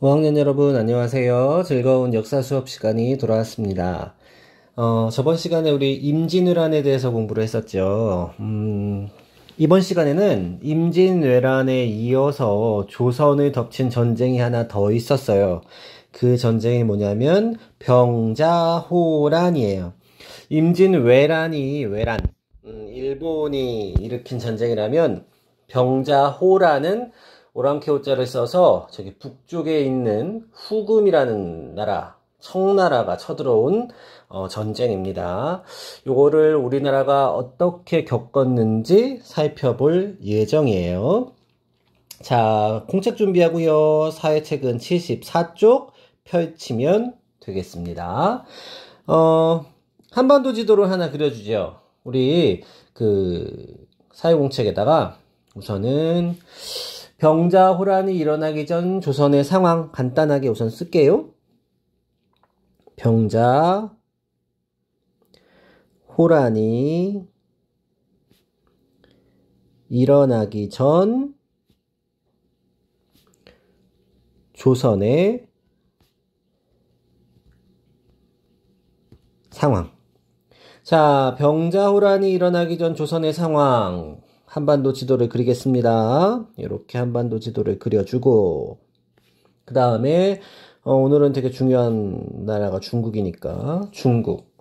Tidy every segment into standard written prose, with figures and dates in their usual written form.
5학년 여러분 안녕하세요. 즐거운 역사 수업 시간이 돌아왔습니다. 저번 시간에 우리 임진왜란에 대해서 공부를 했었죠. 이번 시간에는 임진왜란에 이어서 조선을 덮친 전쟁이 하나 더 있었어요. 그 전쟁이 뭐냐면 병자호란이에요. 임진왜란이 일본이 일으킨 전쟁이라면 병자호란은 오랑캐호자를 써서 저기 북쪽에 있는 후금이라는 나라, 청나라가 쳐들어온 전쟁입니다. 요거를 우리나라가 어떻게 겪었는지 살펴볼 예정이에요. 자, 공책 준비하고요. 사회책은 74쪽 펼치면 되겠습니다. 한반도 지도를 하나 그려주죠. 우리 사회공책에다가 우선은 병자호란이 일어나기 전 조선의 상황 간단하게 우선 쓸게요. 병자호란이 일어나기 전 조선의 상황. 자, 병자호란이 일어나기 전 조선의 상황. 한반도 지도를 그리겠습니다. 이렇게 한반도 지도를 그려주고, 그 다음에 오늘은 되게 중요한 나라가 중국이니까 중국.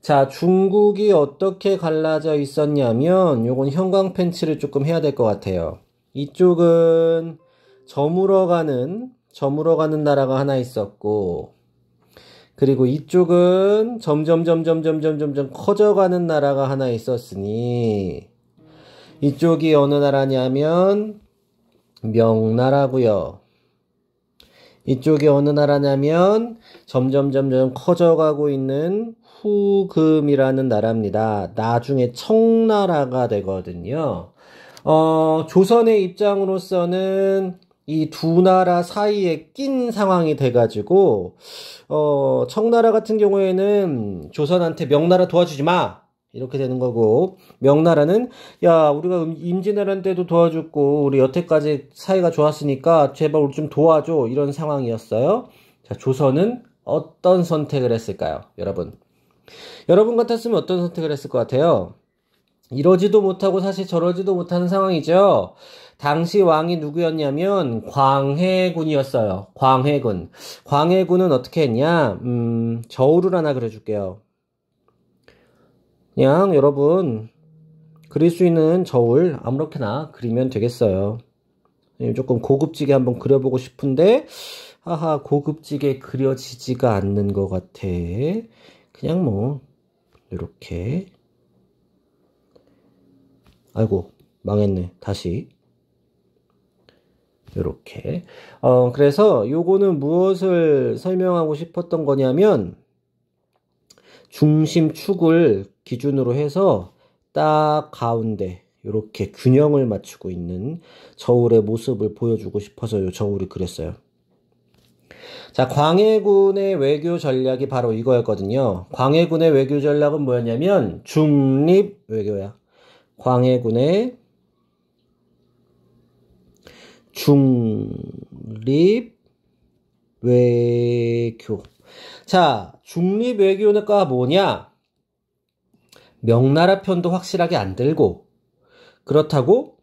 자, 중국이 어떻게 갈라져 있었냐면 요건 형광펜치를 조금 해야 될 것 같아요. 이쪽은 저물어가는 나라가 하나 있었고, 그리고 이쪽은 점점 커져가는 나라가 하나 있었으니 이쪽이 어느 나라냐면 명나라고요. 이쪽이 어느 나라냐면 점점 커져가고 있는 후금이라는 나라입니다. 나중에 청나라가 되거든요. 조선의 입장으로서는 이 두 나라 사이에 낀 상황이 돼가지고 청나라 같은 경우에는 조선한테 명나라 도와주지 마! 이렇게 되는 거고, 명나라는 야, 우리가 임진왜란 때도 도와줬고 우리 여태까지 사이가 좋았으니까 제발 우리 좀 도와줘, 이런 상황이었어요. 자, 조선은 어떤 선택을 했을까요? 여러분 같았으면 어떤 선택을 했을 것 같아요? 이러지도 못하고 사실 저러지도 못하는 상황이죠. 당시 왕이 누구였냐면 광해군이었어요. 광해군은 어떻게 했냐? 저울을 하나 그려줄게요. 그냥 여러분 그릴 수 있는 저울 아무렇게나 그리면 되겠어요. 조금 고급지게 한번 그려보고 싶은데 하하, 고급지게 그려지지가 않는 것 같아. 그냥 뭐 이렇게. 아이고, 망했네. 다시 이렇게. 그래서 요거는 무엇을 설명하고 싶었던 거냐면 중심축을 기준으로 해서 딱 가운데 이렇게 균형을 맞추고 있는 저울의 모습을 보여주고 싶어서 요 저울을 그렸어요. 자, 광해군의 외교 전략이 바로 이거였거든요. 광해군의 외교 전략은 뭐였냐면 중립 외교야. 광해군의 중립 외교. 자, 중립 외교가 뭐냐? 명나라 편도 확실하게 안 들고, 그렇다고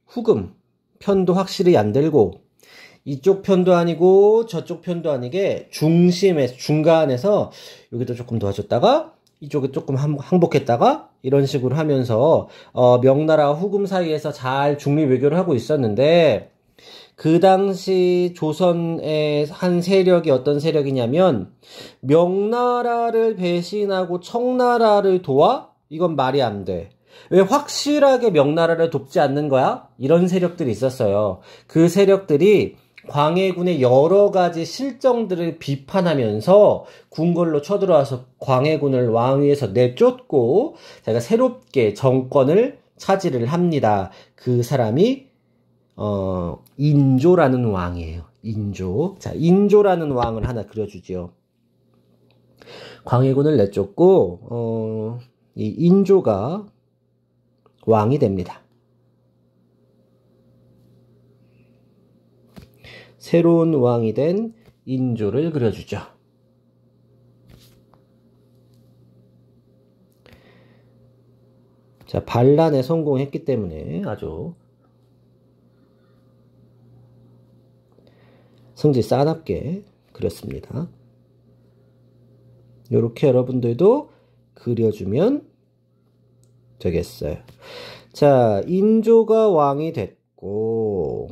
후금 편도 확실히 안 들고, 이쪽 편도 아니고 저쪽 편도 아니게 중간에서 여기도 조금 도와줬다가 이쪽에 조금 항복했다가 이런 식으로 하면서 명나라와 후금 사이에서 잘 중립 외교를 하고 있었는데, 그 당시 조선의 한 세력이 어떤 세력이냐면 명나라를 배신하고 청나라를 도와? 이건 말이 안 돼. 왜 확실하게 명나라를 돕지 않는 거야? 이런 세력들이 있었어요. 그 세력들이 광해군의 여러 가지 실정들을 비판하면서 궁궐로 쳐들어와서 광해군을 왕위에서 내쫓고 제가 새롭게 정권을 차지를 합니다. 그 사람이 인조라는 왕이에요. 인조. 자, 인조라는 왕을 하나 그려주지요. 광해군을 내쫓고 이 인조가 왕이 됩니다. 새로운 왕이 된 인조를 그려주죠. 자, 반란에 성공했기 때문에 아주 성질 싸납게 그렸습니다. 이렇게 여러분들도 그려주면 되겠어요. 자, 인조가 왕이 됐고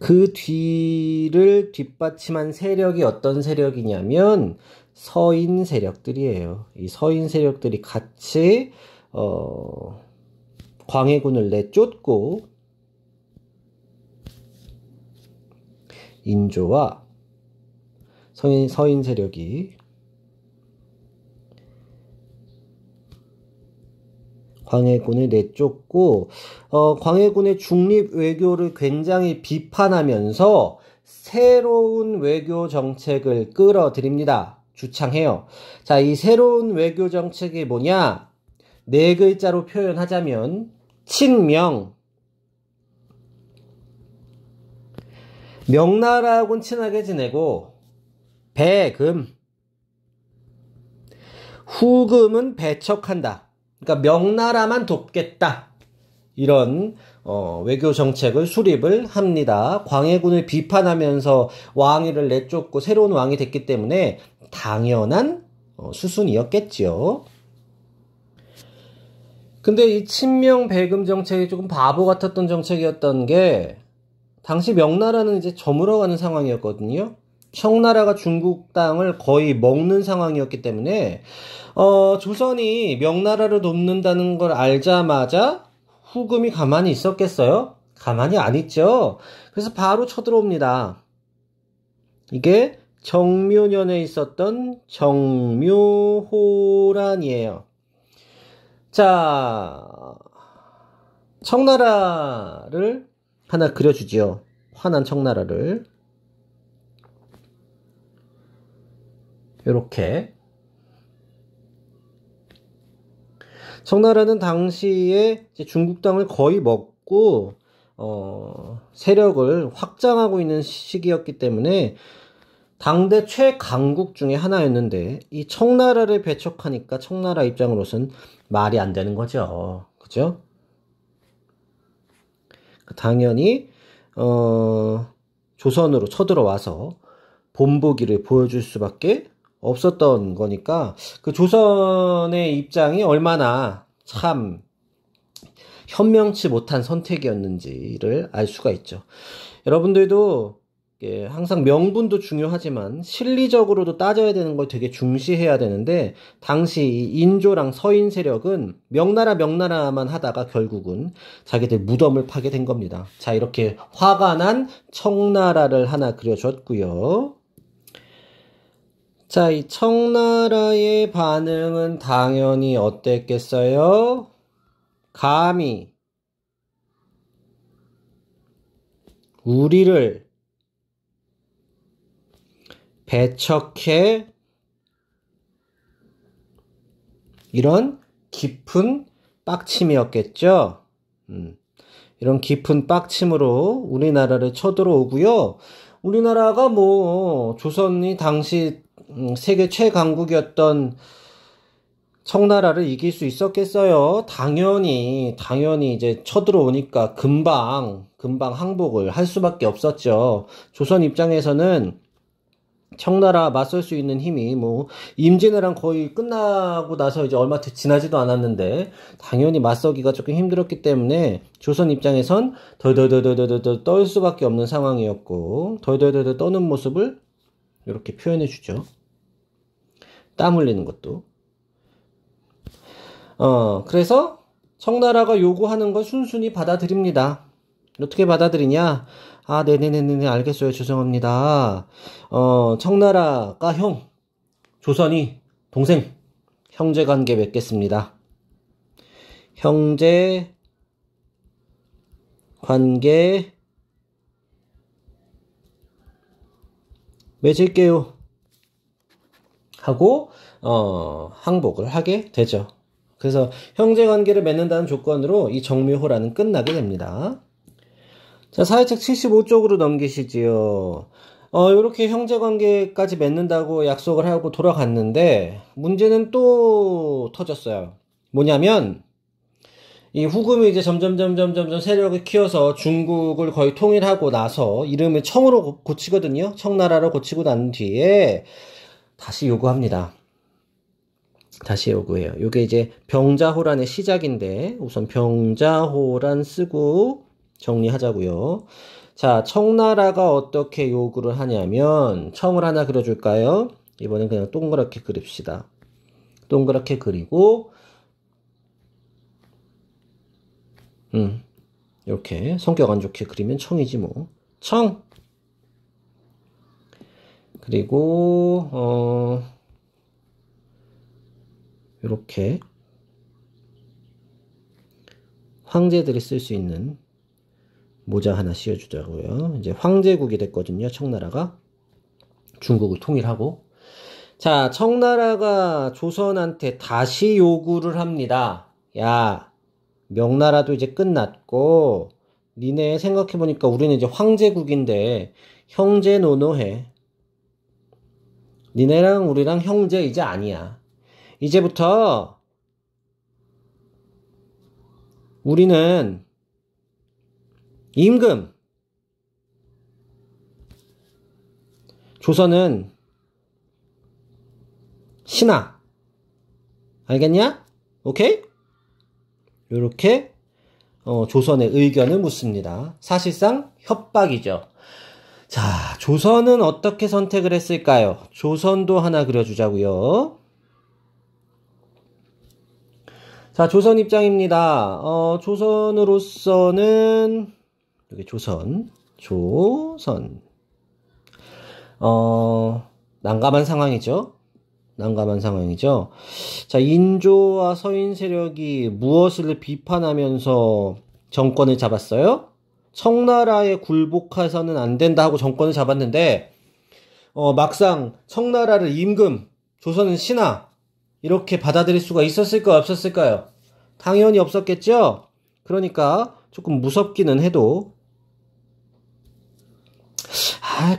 그 뒤를 뒷받침한 세력이 어떤 세력이냐면 서인 세력들이에요. 이 서인 세력들이 같이 광해군을 내쫓고 인조와 서인 세력이 광해군을 내쫓고 광해군의 중립 외교를 굉장히 비판하면서 새로운 외교 정책을 끌어들입니다. 주창해요. 자, 이 새로운 외교 정책이 뭐냐? 네 글자로 표현하자면 친명. 명나라하고는 친하게 지내고 배금, 후금은 배척한다. 그러니까 명나라만 돕겠다. 이런 외교 정책을 수립을 합니다. 광해군을 비판하면서 왕위를 내쫓고 새로운 왕이 됐기 때문에 당연한 수순이었겠지요. 근데 이 친명 배금 정책이 조금 바보 같았던 정책이었던 게 당시 명나라는 이제 저물어가는 상황이었거든요. 청나라가 중국 땅을 거의 먹는 상황이었기 때문에 조선이 명나라를 돕는다는 걸 알자마자 후금이 가만히 있었겠어요? 가만히 안 있죠. 그래서 바로 쳐들어옵니다. 이게 정묘년에 있었던 정묘호란이에요. 자, 청나라를 하나 그려주지요. 화난 청나라를. 요렇게. 청나라는 당시에 이제 중국 땅을 거의 먹고 세력을 확장하고 있는 시기였기 때문에 당대 최강국 중에 하나였는데 이 청나라를 배척하니까 청나라 입장으로선 말이 안 되는 거죠. 그죠? 당연히 조선으로 쳐들어와서 본보기를 보여줄 수밖에 없었던 거니까 그 조선의 입장이 얼마나 참 현명치 못한 선택이었는지를 알 수가 있죠. 여러분들도 항상 명분도 중요하지만 실리적으로도 따져야 되는 걸 되게 중시해야 되는데 당시 인조랑 서인 세력은 명나라만 하다가 결국은 자기들 무덤을 파게 된 겁니다. 자, 이렇게 화가 난 청나라를 하나 그려줬고요. 자, 이 청나라의 반응은 당연히 어땠겠어요? 감히 우리를 배척해 이런 깊은 빡침이었겠죠. 이런 깊은 빡침으로 우리나라를 쳐들어오고요. 우리나라가 뭐 조선이 당시 세계 최강국이었던 청나라를 이길 수 있었겠어요? 당연히 이제 쳐들어오니까 금방 항복을 할 수밖에 없었죠. 조선 입장에서는 청나라 맞설 수 있는 힘이 뭐 임진왜란 거의 끝나고 나서 이제 얼마 지나지도 않았는데 당연히 맞서기가 조금 힘들었기 때문에 조선 입장에선 덜덜덜덜덜 떨 수밖에 없는 상황이었고 덜덜덜 떠는 모습을 이렇게 표현해 주죠. 땀 흘리는 것도. 그래서 청나라가 요구하는 걸 순순히 받아들입니다. 어떻게 받아들이냐? 아, 네네네네, 알겠어요. 죄송합니다. 청나라가 형, 조선이 동생, 형제 관계 맺겠습니다. 형제 관계 맺을게요. 하고, 항복을 하게 되죠. 그래서 형제 관계를 맺는다는 조건으로 이 정묘호란은 끝나게 됩니다. 자, 사회책 75쪽으로 넘기시지요. 요렇게 형제관계까지 맺는다고 약속을 하고 돌아갔는데, 문제는 또 터졌어요. 뭐냐면, 이 후금이 이제 점점 세력을 키워서 중국을 거의 통일하고 나서 이름을 청으로 고치거든요. 청나라로 고치고 난 뒤에 다시 요구합니다. 다시 요구해요. 요게 이제 병자호란의 시작인데 우선 병자호란 쓰고 정리하자고요. 자, 청나라가 어떻게 요구를 하냐면 청을 하나 그려줄까요? 이번엔 그냥 동그랗게 그립시다. 동그랗게 그리고 이렇게 성격 안 좋게 그리면 청이지 뭐. 청! 그리고 이렇게 황제들이 쓸 수 있는 모자 하나 씌워주자고요. 이제 황제국이 됐거든요. 청나라가 중국을 통일하고. 자, 청나라가 조선한테 다시 요구를 합니다. 야, 명나라도 이제 끝났고 니네 생각해보니까 우리는 이제 황제국인데 형제 노노해. 니네랑 우리랑 형제 이제 아니야. 이제부터 우리는 임금, 조선은 신하. 알겠냐? 오케이? 요렇게 조선의 의견을 묻습니다. 사실상 협박이죠. 자, 조선은 어떻게 선택을 했을까요? 조선도 하나 그려주자고요. 자, 조선 입장입니다. 조선으로서는 여기 조선. 난감한 상황이죠. 난감한 상황이죠. 자, 인조와 서인 세력이 무엇을 비판하면서 정권을 잡았어요? 청나라에 굴복해서는 안 된다 하고 정권을 잡았는데, 막상 청나라를 임금, 조선은 신하, 이렇게 받아들일 수가 있었을까요? 없었을까요? 당연히 없었겠죠? 그러니까 조금 무섭기는 해도,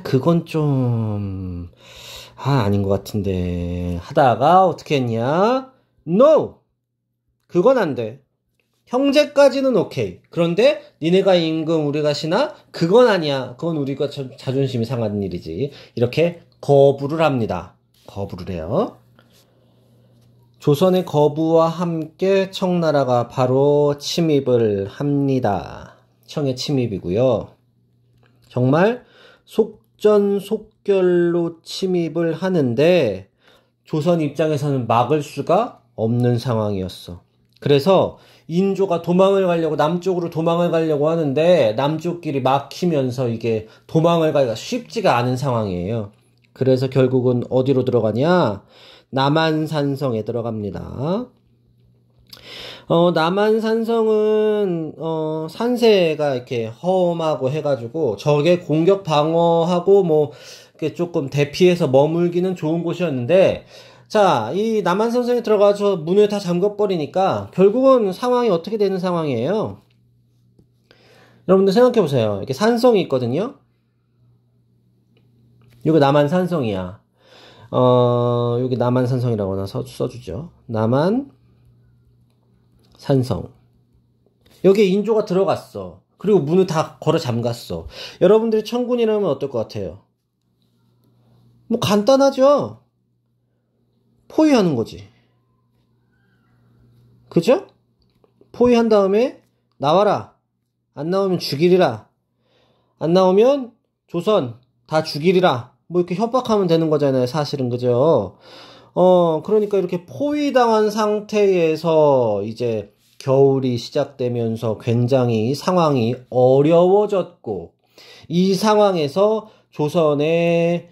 그건 좀, 아닌 것 같은데. 하다가 어떻게 했냐? No! 그건 안 돼. 형제까지는 오케이. 그런데 니네가 임금 우리가 신하? 그건 아니야. 그건 우리가 자존심이 상하는 일이지. 이렇게 거부를 합니다. 거부를 해요. 조선의 거부와 함께 청나라가 바로 침입을 합니다. 청의 침입이고요. 정말 속전속결로 침입을 하는데 조선 입장에서는 막을 수가 없는 상황이었어. 그래서 인조가 도망을 가려고 남쪽으로 도망을 가려고 하는데 남쪽길이 막히면서 이게 도망을 가기가 쉽지가 않은 상황이에요. 그래서 결국은 어디로 들어가냐? 남한산성에 들어갑니다. 남한산성은 산세가 이렇게 험하고 해가지고 적의 공격 방어하고 뭐 이렇게 조금 대피해서 머물기는 좋은 곳이었는데, 자, 이 남한산성에 들어가서 문을 다 잠궈버리니까 결국은 상황이 어떻게 되는 상황이에요? 여러분들 생각해보세요. 이렇게 산성이 있거든요. 여기 남한산성이야. 여기 남한산성이라고 하나 써주죠. 남한산성. 여기에 인조가 들어갔어. 그리고 문을 다 걸어 잠갔어. 여러분들이 청군이라면 어떨 것 같아요? 뭐 간단하죠? 포위하는 거지. 그죠? 포위한 다음에 나와라. 안 나오면 죽이리라. 안 나오면 조선 다 죽이리라. 뭐 이렇게 협박하면 되는 거잖아요. 사실은. 그죠? 그러니까 이렇게 포위당한 상태에서 이제 겨울이 시작되면서 굉장히 상황이 어려워졌고, 이 상황에서 조선의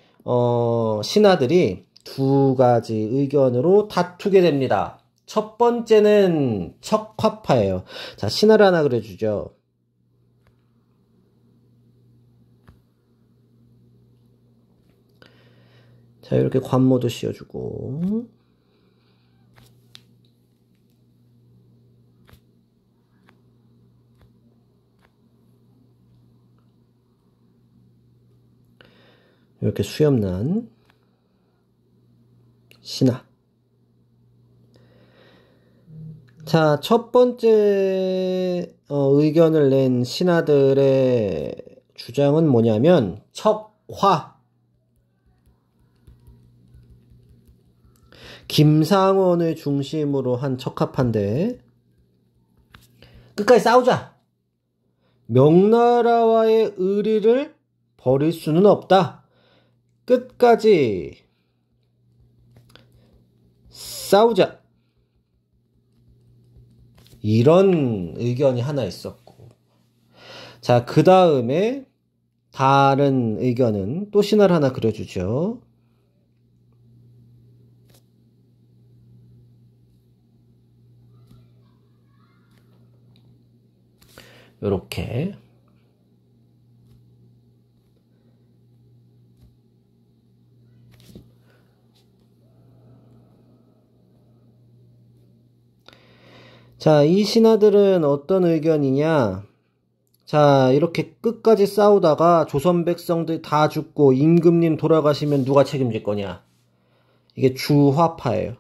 신하들이 두 가지 의견으로 다투게 됩니다. 첫 번째는 척화파예요. 자, 신하를 하나 그려주죠. 자, 이렇게 관모도 씌워주고, 이렇게 수염난 신하. 자, 첫 번째 의견을 낸 신하들의 주장은 뭐냐면 척화. 김상원을 중심으로 한 척합한데 끝까지 싸우자. 명나라와의 의리를 버릴 수는 없다. 끝까지 싸우자. 이런 의견이 하나 있었고, 자, 그 다음에 다른 의견은 또 신화를 하나 그려주죠. 요렇게. 자, 이 신하들은 어떤 의견이냐? 자, 이렇게 끝까지 싸우다가 조선 백성들 다 죽고 임금님 돌아가시면 누가 책임질 거냐? 이게 주화파예요.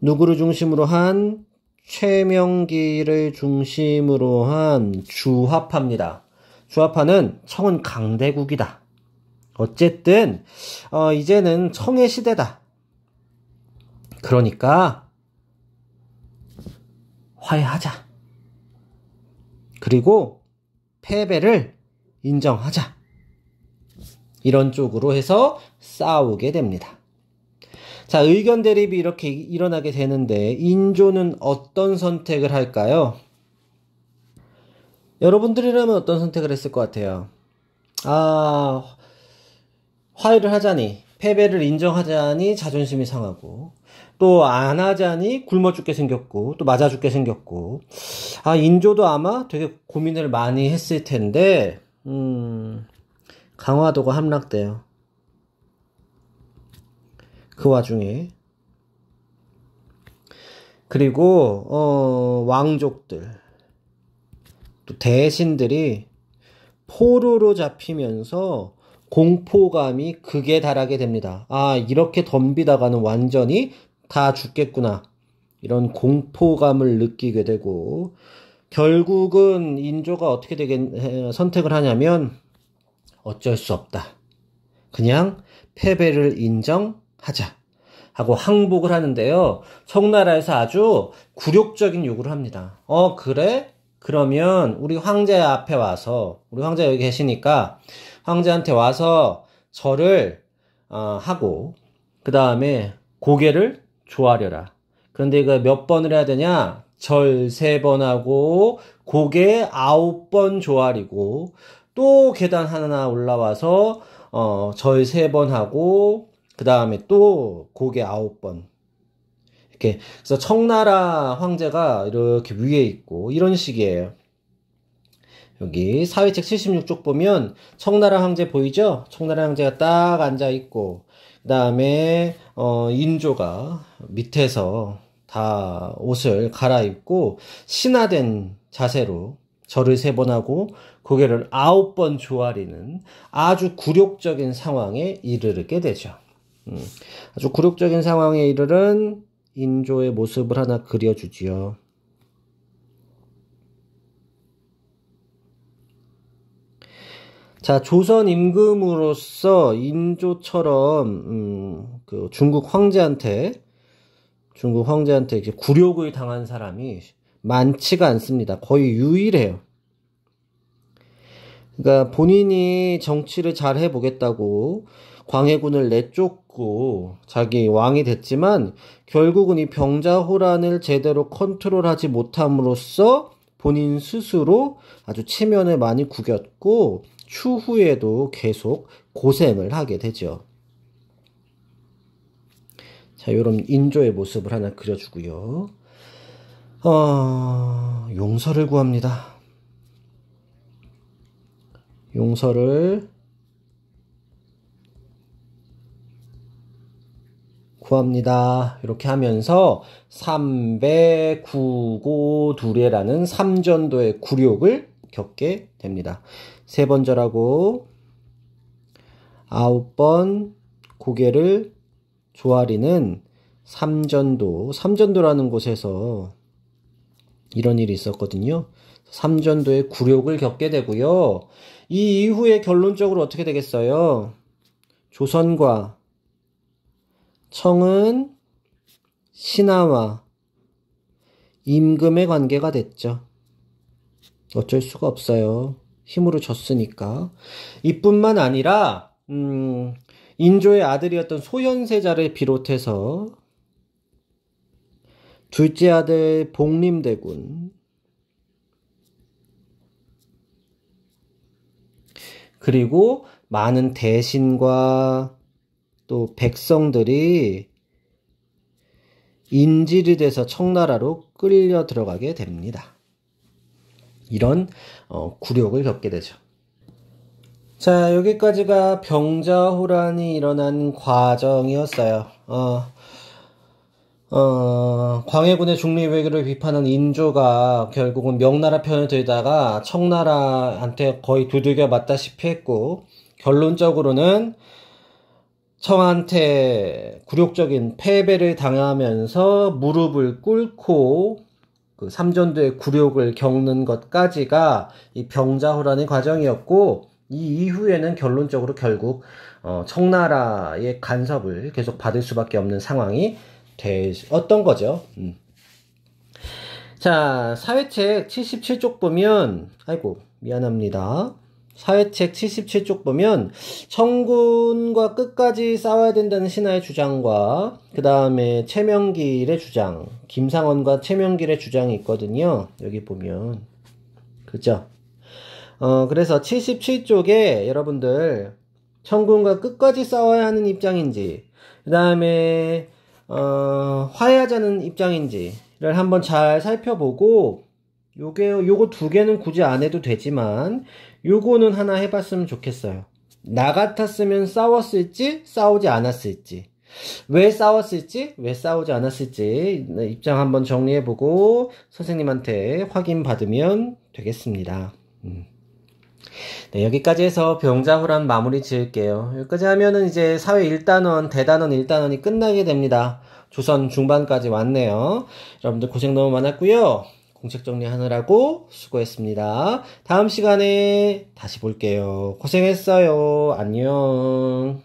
누구를 중심으로 한? 최명기를 중심으로 한 주화파입니다. 주화파는 청은 강대국이다. 어쨌든 이제는 청의 시대다. 그러니까 화해하자. 그리고 패배를 인정하자. 이런 쪽으로 해서 싸우게 됩니다. 자, 의견 대립이 이렇게 일어나게 되는데 인조는 어떤 선택을 할까요? 여러분들이라면 어떤 선택을 했을 것 같아요? 화해를 하자니, 패배를 인정하자니 자존심이 상하고, 또 안 하자니 굶어 죽게 생겼고, 또 맞아 죽게 생겼고, 인조도 아마 되게 고민을 많이 했을 텐데, 강화도가 함락돼요. 그 와중에. 그리고 왕족들, 또 대신들이 포로로 잡히면서 공포감이 극에 달하게 됩니다. 이렇게 덤비다가는 완전히 다 죽겠구나. 이런 공포감을 느끼게 되고, 결국은 인조가 어떻게 선택을 하냐면 어쩔 수 없다. 그냥 패배를 인정하자 하고 항복을 하는데요. 청나라에서 아주 굴욕적인 요구를 합니다. 그래? 그러면 우리 황제 앞에 와서, 우리 황제 여기 계시니까 황제한테 와서 절을 하고, 그 다음에 고개를 조아려라. 그런데 이거 몇 번을 해야 되냐? 절 3번 하고 고개 9번 조아리고, 또 계단 하나 올라와서 절 3번 하고, 그 다음에 또 고개 9번. 이렇게. 그래서 청나라 황제가 이렇게 위에 있고, 이런 식이에요. 여기 사회책 76쪽 보면 청나라 황제 보이죠? 청나라 황제가 딱 앉아 있고, 그 다음에 인조가 밑에서 다 옷을 갈아입고 신화된 자세로 절을 3번 하고 고개를 9번 조아리는 아주 굴욕적인 상황에 이르게 되죠. 아주 굴욕적인 상황에 이르는 인조의 모습을 하나 그려주지요. 자, 조선 임금으로서 인조처럼 중국 황제한테 이렇게 굴욕을 당한 사람이 많지가 않습니다. 거의 유일해요. 그러니까 본인이 정치를 잘 해보겠다고 광해군을 내쫓고 자기 왕이 됐지만 결국은 이 병자호란을 제대로 컨트롤하지 못함으로써 본인 스스로 아주 체면을 많이 구겼고 추후에도 계속 고생을 하게 되죠. 자, 요런 인조의 모습을 하나 그려주고요. 용서를 구합니다. 용서를 구합니다. 이렇게 하면서 삼배, 구고, 두례라는 삼전도의 굴욕을 겪게 됩니다. 3번 절하고 9번 고개를 조아리는 삼전도라는 곳에서 이런 일이 있었거든요. 삼전도의 굴욕을 겪게 되고요. 이 이후에 결론적으로 어떻게 되겠어요? 조선과 청은 신하와 임금의 관계가 됐죠. 어쩔 수가 없어요. 힘으로 졌으니까. 이뿐만 아니라 인조의 아들이었던 소현세자를 비롯해서 둘째 아들 복림대군, 그리고 많은 대신과 또 백성들이 인질이 돼서 청나라로 끌려 들어가게 됩니다. 이런 굴욕을 겪게 되죠. 자, 여기까지가 병자호란이 일어난 과정이었어요. 광해군의 중립외교를 비판한 인조가 결국은 명나라 편을 들다가 청나라한테 거의 두들겨 맞다시피 했고, 결론적으로는 청한테 굴욕적인 패배를 당하면서 무릎을 꿇고 그 삼전도의 굴욕을 겪는 것까지가 이 병자호란의 과정이었고, 이 이후에는 결론적으로 결국 청나라의 간섭을 계속 받을 수밖에 없는 상황이 되었던 거죠. 자, 사회책 77쪽 보면, 아이고 미안합니다. 사회책 77쪽 보면 청군과 끝까지 싸워야 된다는 신하의 주장과 그 다음에 최명길의 주장, 김상원과 최명길의 주장이 있거든요. 여기 보면 그죠? 그래서 77쪽에 여러분들 청군과 끝까지 싸워야 하는 입장인지, 그 다음에 화해하자는 입장인지를 한번 잘 살펴보고, 요거 두 개는 굳이 안 해도 되지만 요거는 하나 해봤으면 좋겠어요. 나 같았으면 싸웠을지 싸우지 않았을지, 왜 싸웠을지 왜 싸우지 않았을지 입장 한번 정리해보고 선생님한테 확인받으면 되겠습니다. 네, 여기까지 해서 병자호란 마무리 지을게요. 여기까지 하면은 이제 사회 1단원, 대단원 1단원이 끝나게 됩니다. 조선 중반까지 왔네요. 여러분들 고생 너무 많았고요. 공책 정리하느라고 수고했습니다. 다음 시간에 다시 볼게요. 고생했어요. 안녕.